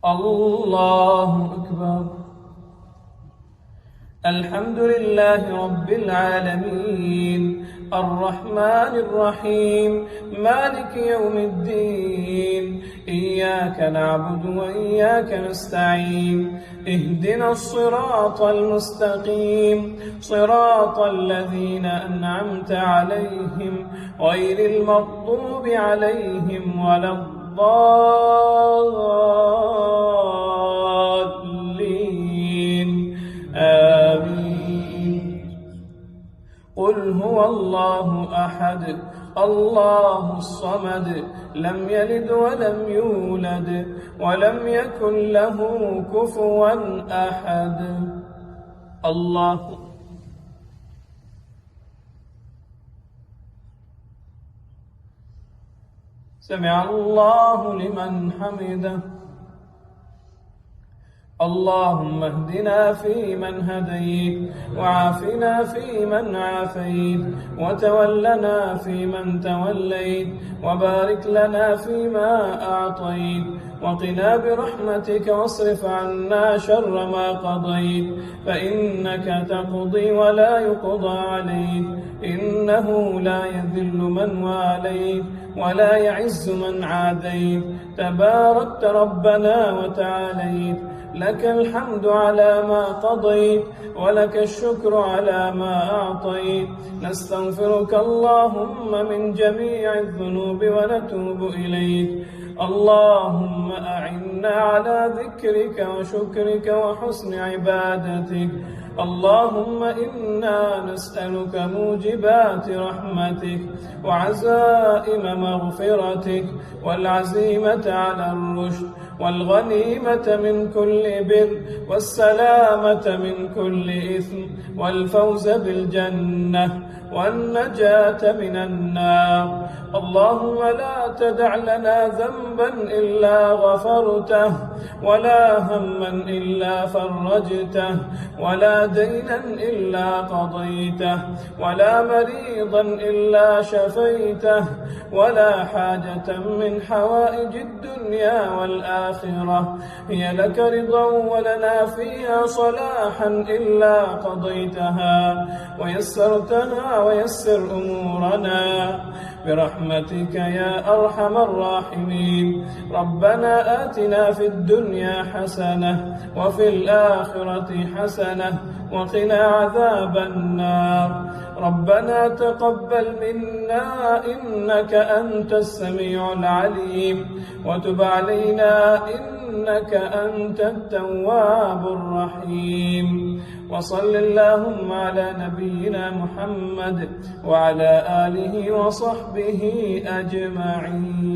الله أكبر. الحمد لله رب العالمين الرحمن الرحيم مالك يوم الدين إياك نعبد وإياك نستعين اهدنا الصراط المستقيم صراط الذين أنعمت عليهم غير المغضوب عليهم ولا الضالين آمين. قل هو الله أحد الله الصمد لم يلد ولم يولد ولم يكن له كفوا أحد. الله سمع الله لمن حمده. اللهم اهدنا فيمن هديت وعافنا فيمن عافيت وتولنا فيمن توليت وبارك لنا فيما أعطيت وقنا برحمتك واصرف عنا شر ما قضيت فإنك تقضي ولا يقضى عليك إنه لا يذل من واليت ولا يعز من عاديت تباركت ربنا وتعاليت لك الحمد على ما قضيت ولك الشكر على ما أعطيت نستغفرك اللهم من جميع الذنوب ونتوب إليك. اللهم أعنا على ذكرك وشكرك وحسن عبادتك. اللهم إنا نسألك موجبات رحمتك وعزائم مغفرتك والعزيمة على الرشد والغنيمة من كل بر والسلامة من كل إثم والفوز بالجنة والنجاة من النار. اللهم لا تدع لنا ذنبا إلا غفرته ولا هما إلا فرجته ولا دينا إلا قضيته ولا مريضا إلا شفيته ولا حاجة من حوائج الدنيا والآخرة هي لك رضا ولنا فيها صلاحا إلا قضيتها ويسرتها ويسر أمورنا برحمتك يا أرحم الراحمين. ربنا آتنا في الدنيا حسنة وفي الآخرة حسنة وقنا عذاب النار. ربنا تقبل منا إنك أنت السميع العليم وتب علينا إنك أنت التواب الرحيم. وصل اللهم على نبينا محمد وعلى آله وصحبه أجمعين.